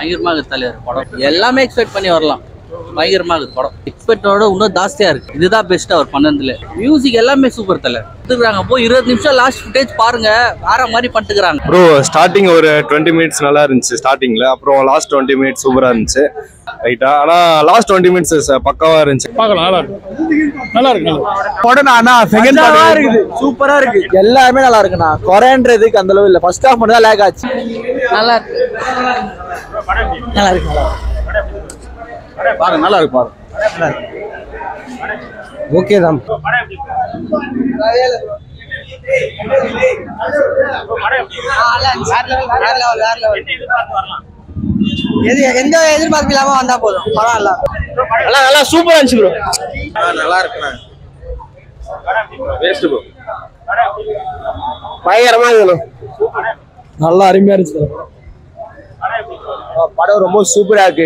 பயங்கரமாக இருக்குது தலைவர் படம். எல்லாமே எக்ஸ்பெக்ட் பண்ணி வரலாம். பயங்கரமாக இருக்குது படம். எக்ஸ்பெக்டோட இன்னும் ஜாஸ்தியாக இருக்குது. இதுதான் பெஸ்ட் அவர் பண்ணதுல. மியூசிக் எல்லாமே சூப்பர் தலைவர். எடுத்துக்கிறாங்க போய் 20 நிமிஷம் லாஸ்ட் ஃபுட்டேஜ் பாருங்க, வேற மாதிரி பண்ணிட்டுக்கிறாங்க. ப்ரோ ஸ்டார்டிங் ஒரு 20 மினிட்ஸ் நல்லா இருந்துச்சு ஸ்டார்டிங்ல, அப்புறம் லாஸ்ட் 20 மினிட்ஸ் சூப்பரா இருந்துச்சு ரைட்டா. ஆனா லாஸ்ட் 20 மினிட்ஸ் பக்காவா இருந்துச்சு. பார்க்கலாம், நல்லா இருக்கு, நல்லா இருக்கு படம். ஆனா செகண்ட் பார்ட் இருக்குது, சூப்பரா இருக்கு, எல்லாமே நல்லா இருக்குண்ணா. குறைன்றதுக்கு அந்த அளவு இல்ல. ஃபர்ஸ்ட் ஹாஃப் மட்டும் தான் லேக் ஆச்சு. நல்லா இருக்கு, நல்லா இருக்கு, பாருங்க, நல்லா இருக்கு, பாருங்க. ஓகே தான். எந்த எதிர்பார்ப்பு இல்லாம வந்தா போதும். பரவாயில்ல, நல்லா சூப்பரா இருந்துச்சு ப்ரோ. நல்லா இருக்குண்ணா. பயங்கரமா இருக்கணும். நல்லா அருமையா இருந்துச்சு படம். ரொம்ப சூப்பரா இருக்கு.